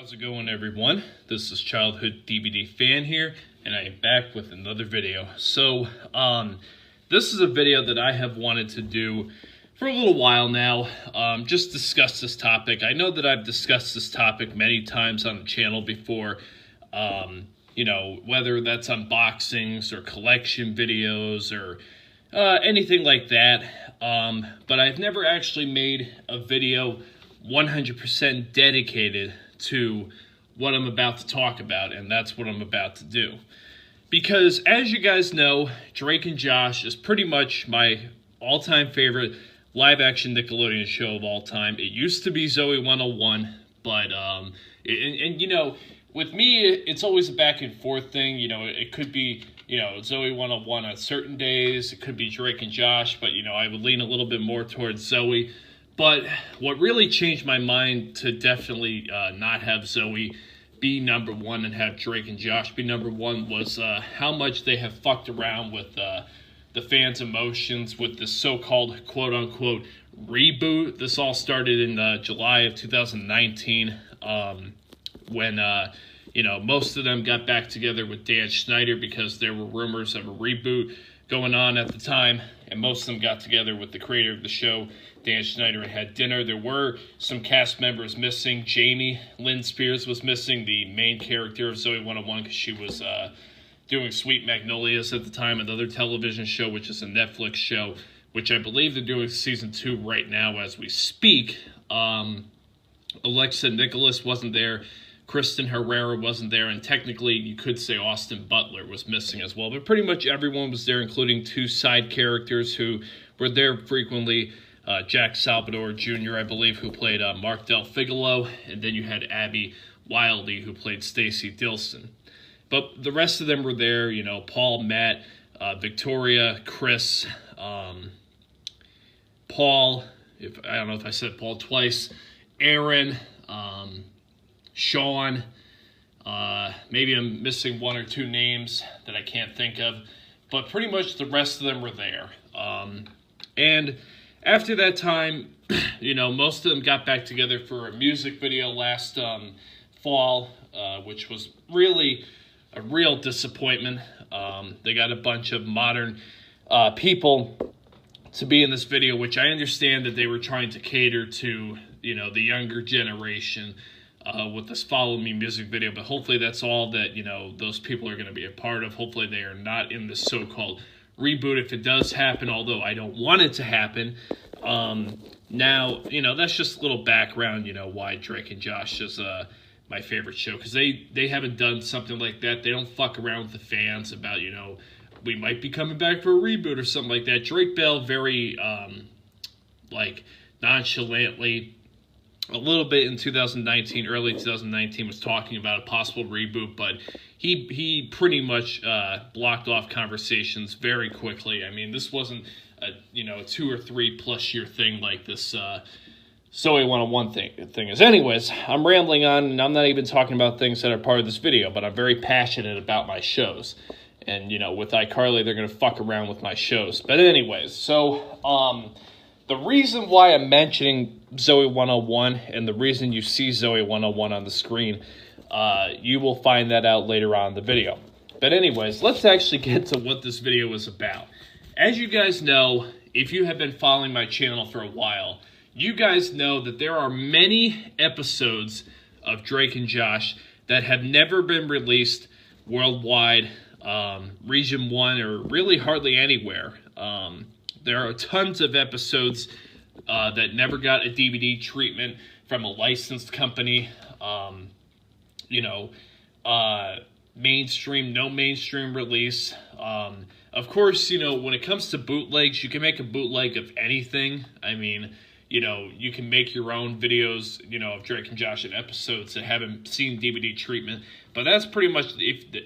How's it going, everyone? This is Childhood DVD Fan here, and I am back with another video. So, this is a video that I have wanted to do for a little while now, just discuss this topic. I know that I've discussed this topic many times on the channel before, you know, whether that's unboxings or collection videos or anything like that, but I've never actually made a video 100% dedicated to what I'm about to talk about, and that's what I'm about to do. Because, as you guys know, Drake and Josh is pretty much my all-time favorite live-action Nickelodeon show of all time. It used to be Zoey 101, but, you know, with me, it's always a back-and-forth thing. You know, it could be, you know, Zoey 101 on certain days. It could be Drake and Josh, but, you know, I would lean a little bit more towards Zoey. But what really changed my mind to definitely not have Zoey be number one and have Drake and Josh be number one was how much they have fucked around with the fans' emotions with this so-called quote-unquote reboot. This all started in July of 2019 when, you know, most of them got back together with Dan Schneider because there were rumors of a reboot going on at the time, and most of them got together with the creator of the show, Dan Schneider, and had dinner. There were some cast members missing. Jamie Lynn Spears was missing, the main character of Zoey 101, because she was doing Sweet Magnolias at the time, another television show, which is a Netflix show, which I believe they're doing season 2 right now as we speak. Alexa Nicholas wasn't there. Kristen Herrera wasn't there, and technically you could say Austin Butler was missing as well. But pretty much everyone was there, including 2 side characters who were there frequently. Jack Salvador Jr., I believe, who played Mark Del Figaro, and then you had Abby Wildy, who played Stacy Dilson. But the rest of them were there, you know, Paul, Matt, Victoria, Chris, Paul, I don't know if I said Paul twice, Aaron, Sean, maybe I'm missing 1 or 2 names that I can't think of, but pretty much the rest of them were there. And after that time, you know, most of them got back together for a music video last fall, which was really a real disappointment. They got a bunch of modern people to be in this video, which I understand that they were trying to cater to, you know, the younger generation with this Follow Me music video, but hopefully that's all that, you know, those people are going to be a part of. Hopefully they are not in this so-called reboot if it does happen, although I don't want it to happen. Now, you know, that's just a little background, you know, why Drake and Josh is my favorite show, because they haven't done something like that. They don't fuck around with the fans about, you know, we might be coming back for a reboot or something like that. Drake Bell very, like, nonchalantly, a little bit in 2019, early 2019, was talking about a possible reboot, but he pretty much blocked off conversations very quickly. I mean, this wasn't a, you know, a 2 or 3 plus year thing like this Zoey 101 thing is. Anyways, I'm rambling on, and I'm not even talking about things that are part of this video, but I'm very passionate about my shows. And, you know, with iCarly, they're going to fuck around with my shows. But anyways, so the reason why I'm mentioning Zoey 101 and the reason you see Zoey 101 on the screen, you will find that out later on in the video. But anyways, let's actually get to what this video is about. As you guys know, if you have been following my channel for a while, you guys know that there are many episodes of Drake and Josh that have never been released worldwide, Region 1, or really hardly anywhere. There are tons of episodes that never got a DVD treatment from a licensed company. You know, mainstream, no mainstream release. Of course, you know, when it comes to bootlegs, you can make a bootleg of anything. I mean, you know, you can make your own videos, you know, of Drake and Josh and episodes that haven't seen DVD treatment. But that's pretty much,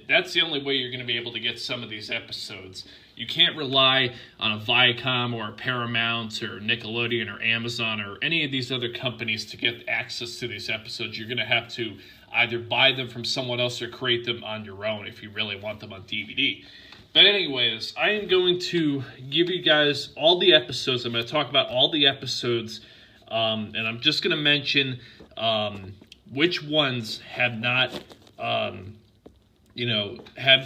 that's the only way you're going to be able to get some of these episodes. You can't rely on a Viacom or a Paramount or Nickelodeon or Amazon or any of these other companies to get access to these episodes. You're going to have to either buy them from someone else or create them on your own if you really want them on DVD. But anyways, I am going to give you guys all the episodes. I'm going to talk about all the episodes, and I'm just going to mention which ones have not, have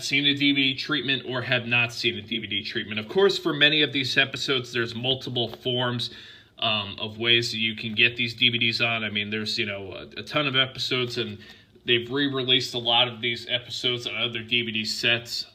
seen a DVD treatment or have not seen a DVD treatment. Of course, for many of these episodes, there's multiple forms of ways that you can get these DVDs on. I mean, there's, a ton of episodes, and they've re-released a lot of these episodes on other DVD sets,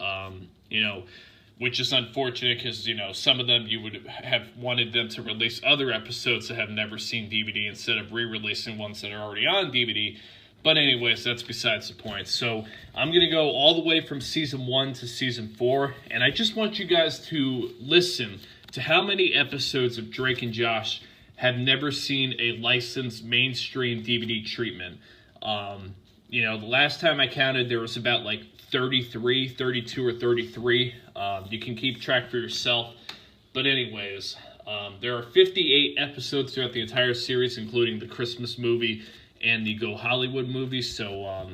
which is unfortunate because, some of them you would have wanted them to release other episodes that have never seen DVD instead of re-releasing ones that are already on DVD. But anyways, that's besides the point. So I'm going to go all the way from Season 1 to Season 4, and I just want you guys to listen to how many episodes of Drake and Josh have never seen a licensed mainstream DVD treatment. The last time I counted, there was about like 32 or 33. You can keep track for yourself. But anyways, there are 58 episodes throughout the entire series, including the Christmas movie and the Go Hollywood movie. So,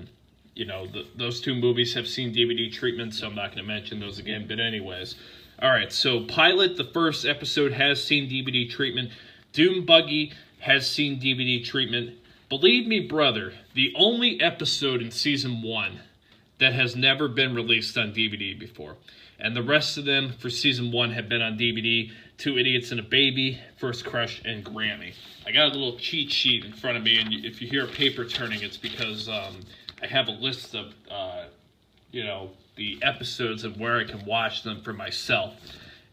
those two movies have seen DVD treatment, so I'm not going to mention those again. But anyways, all right, so Pilot, the first episode, has seen DVD treatment. Doom Buggy has seen DVD treatment. Believe me, brother, the only episode in Season 1 that has never been released on DVD before. And the rest of them for Season 1 have been on DVD. Two Idiots and a Baby, First Crush, and Grammy. I got a little cheat sheet in front of me, and if you hear paper turning, it's because I have a list of, the episodes and where I can watch them for myself.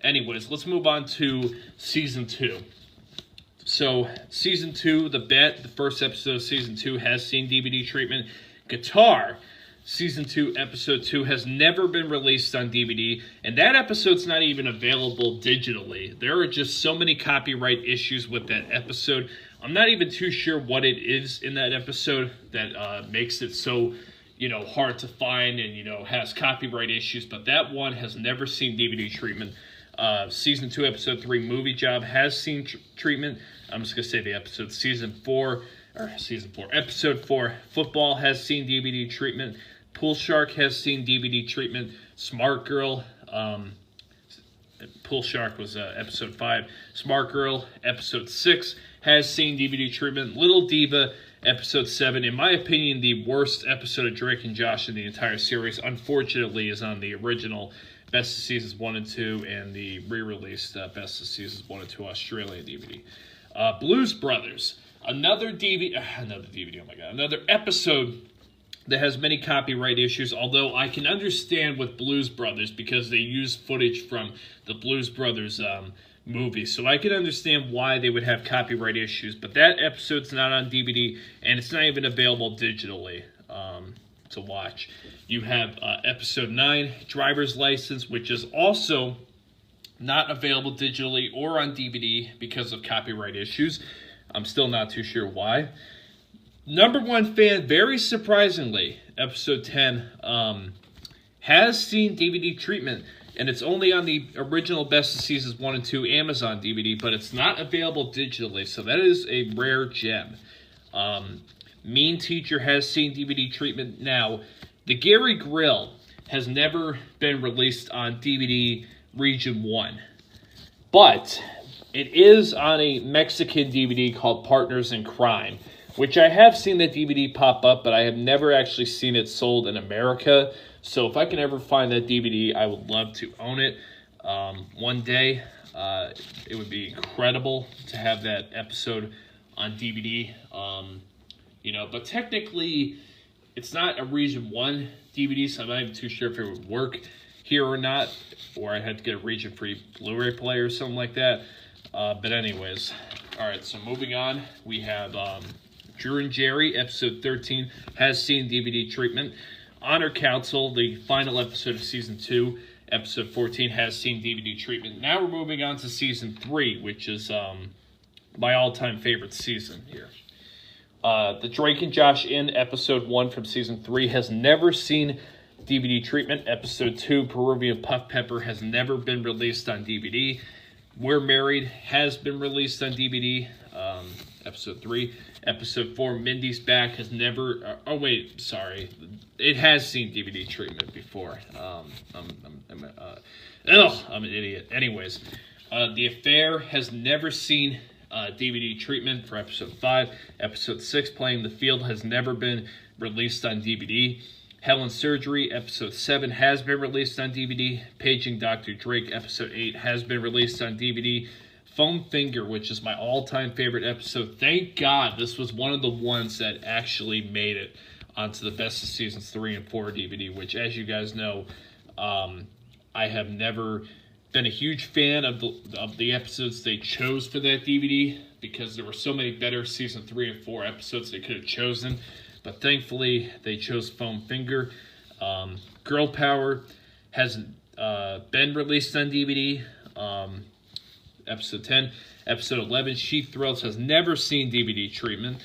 Anyways, let's move on to Season 2. So, Season 2, the first episode of Season 2 has seen DVD treatment. Guitar, Season 2, Episode 2 has never been released on DVD, and that episode's not even available digitally. There are just so many copyright issues with that episode. I'm not even too sure what it is in that episode that makes it so, hard to find and, has copyright issues, but that one has never seen DVD treatment. Season 2, Episode 3, Movie Job has seen treatment. I'm just going to say the episode. Season 4, Episode 4, Football has seen DVD treatment. Pool Shark has seen DVD treatment. Smart Girl, Pool Shark was Episode 5. Smart Girl, Episode 6, has seen DVD treatment. Little Diva, Episode 7. In my opinion, the worst episode of Drake and Josh in the entire series, unfortunately, is on the original Best of Seasons 1 and 2 and the re-released Best of Seasons 1 and 2 Australian DVD. Blues Brothers, another episode that has many copyright issues, although I can understand with Blues Brothers because they use footage from the Blues Brothers movie. So I can understand why they would have copyright issues, but that episode's not on DVD, and it's not even available digitally to watch. You have Episode 9, Driver's License, which is also not available digitally or on DVD because of copyright issues. I'm still not too sure why. Number one fan, very surprisingly, Episode 10 has seen DVD treatment, and it's only on the original Best of Seasons 1 and 2 Amazon DVD, but it's not available digitally, so that is a rare gem. Mean Teacher has seen DVD treatment. Now, The Gary Grill has never been released on DVD Region 1, but it is on a Mexican DVD called Partners in Crime, which I have seen the DVD pop up, but I have never actually seen it sold in America. So if I can ever find that DVD, I would love to own it one day. It would be incredible to have that episode on DVD. But technically, it's not a Region 1 DVD, so I'm not even too sure if it would work here or not, or I had to get a region-free Blu-ray player or something like that. But anyways, all right, so moving on, we have Drew and Jerry, Episode 13, has seen DVD treatment. Honor Council, the final episode of Season 2, Episode 14, has seen DVD treatment. Now we're moving on to Season 3, which is my all-time favorite season here. The Drake and Josh in Episode 1 from Season 3 has never seen DVD treatment. Episode 2, Peruvian Puff Pepper, has never been released on DVD. We're Married has been released on DVD. Episode 3. Episode 4, Mindy's Back, has never... It has seen DVD treatment before. I'm an idiot. Anyways, The Affair has never seen DVD treatment for episode 5. Episode 6, Playing the Field, has never been released on DVD. Helen's Surgery, episode 7, has been released on DVD. Paging Dr. Drake, episode 8, has been released on DVD. Foam Finger, which is my all-time favorite episode. Thank God this was one of the ones that actually made it onto the Best of Seasons 3 and 4 DVD, which, as you guys know, I have never been a huge fan of the episodes they chose for that DVD, because there were so many better Season 3 and 4 episodes they could have chosen. But thankfully, they chose Foam Finger. Girl Power hasn't been released on DVD. Episode 10. Episode 11, She Thrills, has never seen DVD treatment.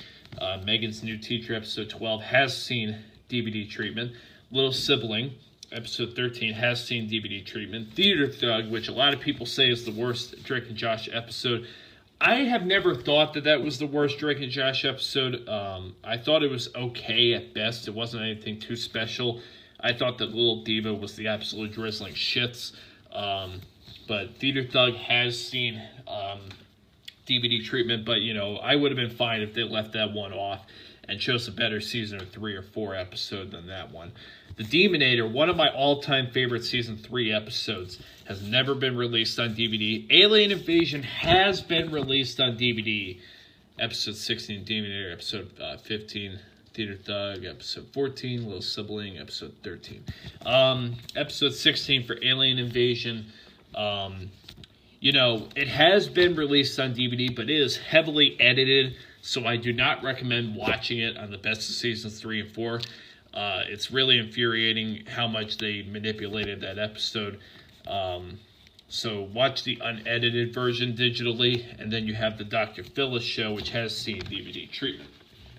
Megan's New Teacher, episode 12, has seen DVD treatment. Little Sibling, episode 13, has seen DVD treatment. Theater Thug, which a lot of people say is the worst Drake and Josh episode. I have never thought that was the worst Drake and Josh episode. I thought it was okay at best. It wasn't anything too special. I thought that Little Diva was the absolute drizzling shits. But Theater Thug has seen DVD treatment, but, you know, I would have been fine if they left that one off and chose a better season 3 or 4 episode than that one. The Demonator, one of my all-time favorite season 3 episodes, has never been released on DVD. Alien Invasion has been released on DVD. Episode 16, Demonator. Episode 15, Theater Thug. Episode 14, Little Sibling. Episode 13. Episode 16 for Alien Invasion. You know, it has been released on DVD, but it is heavily edited, so I do not recommend watching it on the Best of Seasons 3 and 4. It's really infuriating how much they manipulated that episode. So watch the unedited version digitally, and then you have the Dr. Phyllis Show, which has seen DVD treatment.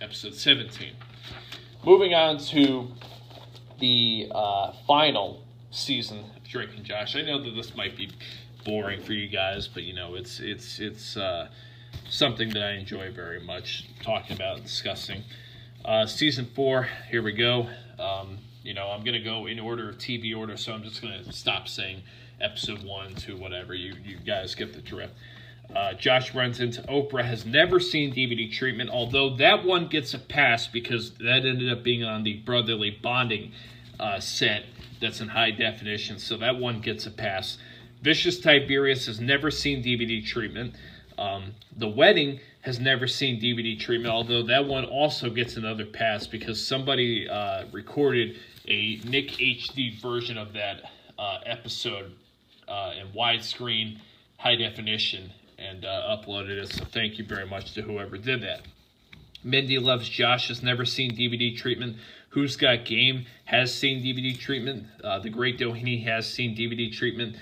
Episode 17. Moving on to the final season of Drake and Josh. I know that this might be boring for you guys, but you know, it's something that I enjoy very much talking about and discussing. Season 4, here we go. You know, I'm going to go in order of TV order, so I'm just going to stop saying episode 1 to whatever. You guys get the drift. Josh runs into Oprah, has never seen DVD treatment, although that one gets a pass because that ended up being on the Brotherly Bonding set that's in high definition, so that one gets a pass. Vicious Tiberius has never seen DVD treatment. The Wedding has never seen DVD treatment, although that one also gets another pass because somebody recorded a Nick HD version of that episode in widescreen, high definition, and uploaded it, so thank you very much to whoever did that. Mindy Loves Josh has never seen DVD treatment. Who's Got Game has seen DVD treatment. The Great Doheny has seen DVD treatment.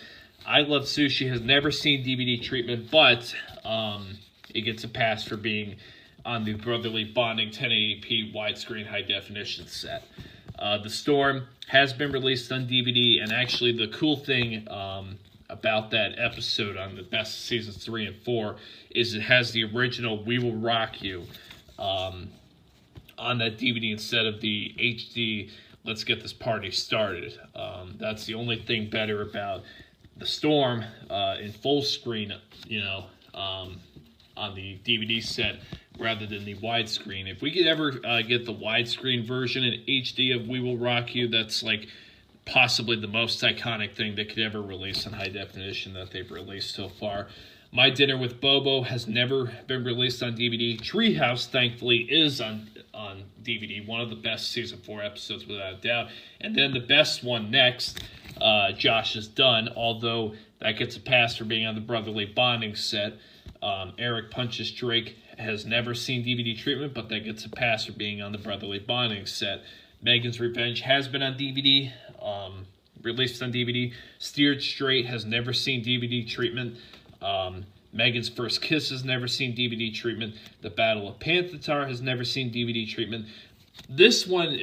I Love Sushi has never seen DVD treatment, but it gets a pass for being on the Brotherly Bonding 1080p widescreen high definition set. The Storm has been released on DVD, and actually the cool thing about that episode on the Best of Seasons 3 and 4 is it has the original We Will Rock You on that DVD instead of the HD Let's Get This Party Started. That's the only thing better about The Storm in full screen, you know, on the DVD set rather than the widescreen. If we could ever get the widescreen version in HD of We Will Rock You, that's like possibly the most iconic thing they could ever release in high definition that they've released so far. My Dinner with Bobo has never been released on DVD. Treehouse, thankfully, is on DVD. One of the best Season 4 episodes, without a doubt. And then the best one next, Josh is Done, although that gets a pass for being on the Brotherly Bonding set. Eric Punches Drake has never seen DVD treatment, but that gets a pass for being on the Brotherly Bonding set. Megan's Revenge has been on DVD, released on DVD. Steered Straight has never seen DVD treatment. Megan's First Kiss has never seen DVD treatment. The Battle of Panther has never seen DVD treatment. This one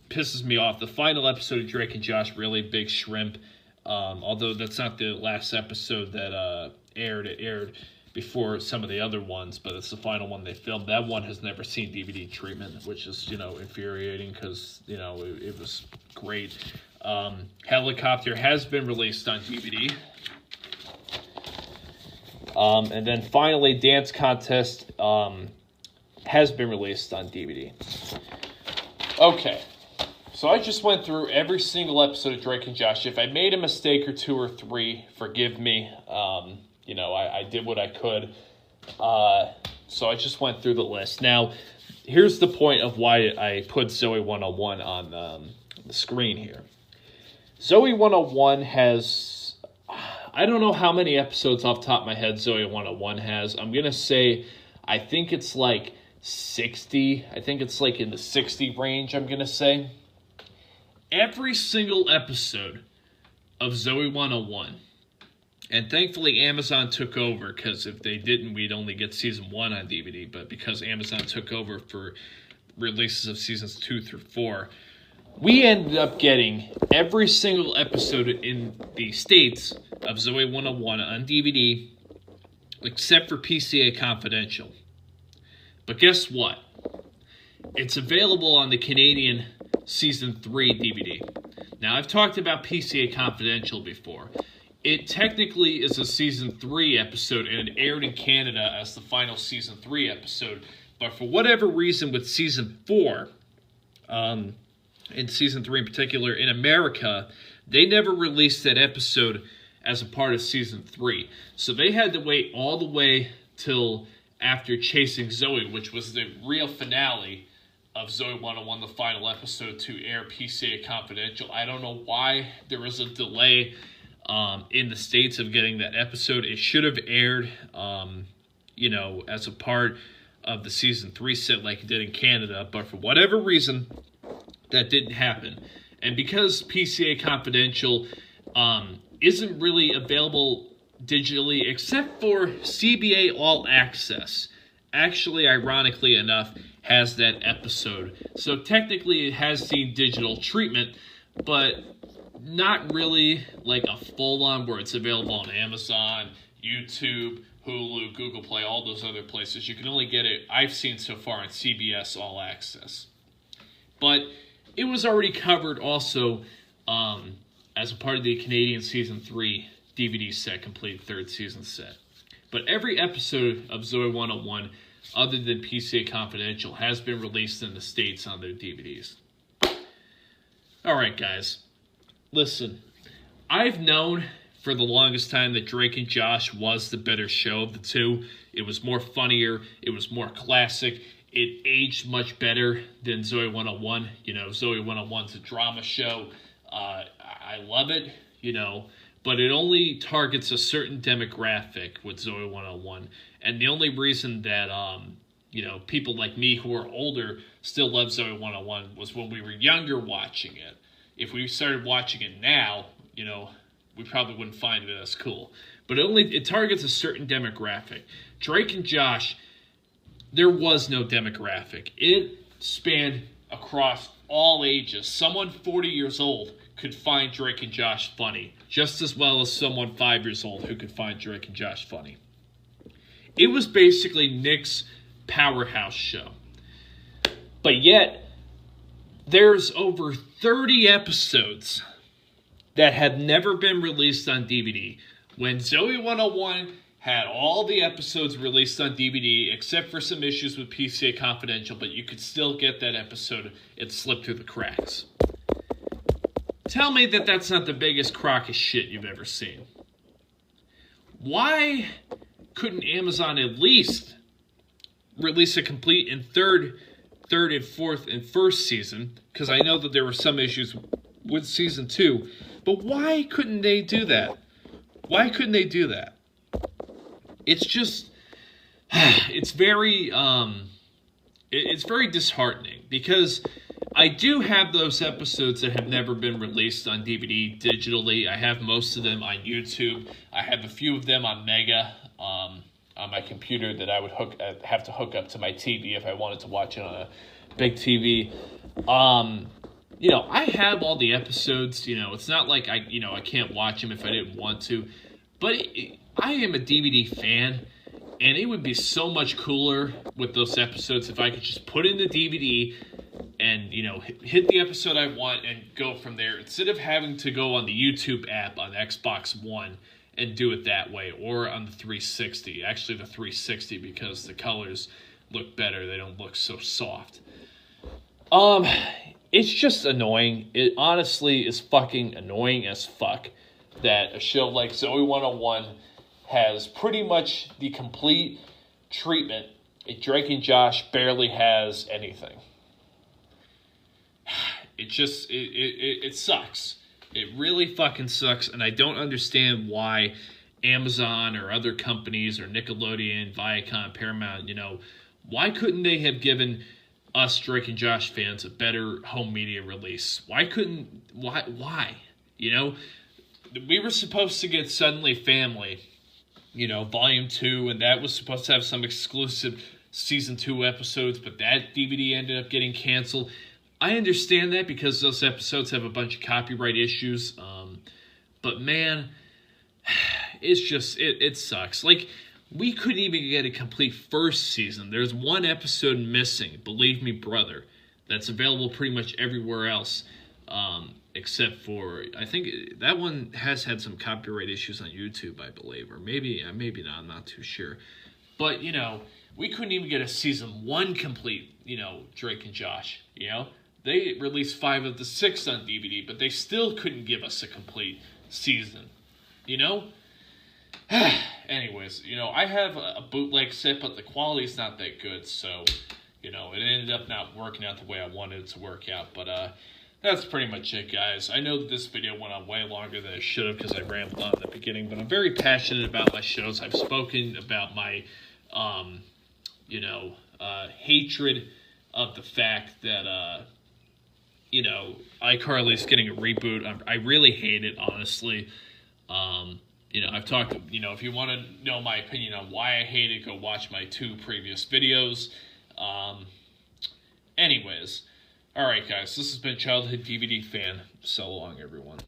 pisses me off. The final episode of Drake and Josh, really Big Shrimp, although that's not the last episode that aired. It aired before some of the other ones, but it's the final one they filmed. That one has never seen DVD treatment, which is, you know, infuriating because, you know, it was great. Helicopter has been released on DVD. And then finally, Dance Contest has been released on DVD. Okay, so I just went through every single episode of Drake and Josh. If I made a mistake or 2 or 3, forgive me. I did what I could. So I just went through the list. Now, here's the point of why I put Zoey 101 on the screen here. Zoey 101 has, I don't know how many episodes off the top of my head Zoey 101 has. I'm going to say, I think it's like 60. I think it's like in the 60 range, I'm going to say. Every single episode of Zoey 101, and thankfully Amazon took over, because if they didn't, we'd only get season 1 on DVD, but because Amazon took over for releases of seasons 2 through 4, we ended up getting every single episode in the States of Zoey 101 on DVD, except for PCA Confidential. But guess what? It's available on the Canadian Season 3 DVD. Now, I've talked about PCA Confidential before. It technically is a Season 3 episode, and it aired in Canada as the final Season 3 episode. But for whatever reason with Season 4, in Season 3 in particular, in America, they never released that episode as a part of Season 3. So they had to wait all the way till after Chasing Zoey, which was the real finale of Zoey 101, the final episode, to air PCA Confidential. I don't know why there was a delay in the States of getting that episode. It should have aired, as a part of the Season 3 set like it did in Canada, but for whatever reason, that didn't happen. And because PCA Confidential isn't really available digitally except for CBA All Access, actually, ironically enough, has that episode. So technically it has seen digital treatment, but not really like a full-on where it's available on Amazon, YouTube, Hulu, Google Play, all those other places. You can only get it, I've seen so far, on CBS All Access. But it was already covered also as a part of the Canadian Season 3 DVD set, complete third season set. But every episode of Zoey 101, other than PCA Confidential, has been released in the States on their DVDs. Alright, guys. Listen, I've known for the longest time that Drake and Josh was the better show of the two. It was more funnier. It was more classic. It aged much better than Zoey 101. Zoey 101's a drama show. I love it, but it only targets a certain demographic with Zoey 101. And the only reason that, people like me who are older still love Zoey 101 was when we were younger watching it. If we started watching it now, we probably wouldn't find it as cool. But it targets a certain demographic. Drake and Josh, there was no demographic. It spanned across all ages. Someone 40 years old could find Drake and Josh funny, just as well as someone 5 years old who could find Drake and Josh funny. It was basically Nick's powerhouse show. But yet, there's over 30 episodes that have never been released on DVD. When Zoey 101 had all the episodes released on DVD, except for some issues with PCA Confidential, but you could still get that episode. It slipped through the cracks. Tell me that that's not the biggest crock of shit you've ever seen. Why couldn't Amazon at least release a complete and third and fourth and first season? Because I know that there were some issues with season 2. But why couldn't they do that? Why couldn't they do that? It's just, it's very disheartening, because I do have those episodes that have never been released on DVD digitally. I have most of them on YouTube. I have a few of them on Mega on my computer that I would have to hook up to my TV if I wanted to watch it on a big TV. I have all the episodes. It's not like I can't watch them if I didn't want to. But I am a DVD fan, and it would be so much cooler with those episodes if I could just put in the DVD and, hit the episode I want and go from there, instead of having to go on the YouTube app on Xbox One and do it that way, or on the 360. Actually, the 360, because the colors look better. They don't look so soft. It's just annoying. It honestly is fucking annoying as fuck that a show like Zoey 101 has pretty much the complete treatment. Drake and Josh barely has anything. It sucks. It really fucking sucks, and I don't understand why Amazon or other companies or Nickelodeon, Viacom, Paramount, why couldn't they have given us Drake and Josh fans a better home media release? Why? We were supposed to get Suddenly Family, Volume 2, and that was supposed to have some exclusive Season 2 episodes, but that DVD ended up getting canceled. I understand that because those episodes have a bunch of copyright issues, but man, it's just, it sucks. Like, we couldn't even get a complete first season. There's one episode missing, Believe Me Brother, that's available pretty much everywhere else, except for, I think that one has had some copyright issues on YouTube, I believe, or maybe not, I'm not too sure. But, we couldn't even get a season 1 complete, Drake and Josh, They released 5 of the 6 on DVD, but they still couldn't give us a complete season, Anyways, I have a bootleg set, but the quality's not that good, so, it ended up not working out the way I wanted it to work out, but, that's pretty much it, guys. I know that this video went on way longer than it should have because I rambled on at the beginning, but I'm very passionate about my shows. I've spoken about my, hatred of the fact that, iCarly's getting a reboot. I really hate it, honestly. I've talked, if you want to know my opinion on why I hate it, go watch my 2 previous videos. Anyways, all right, guys, this has been Childhood DVD Fan. So long, everyone.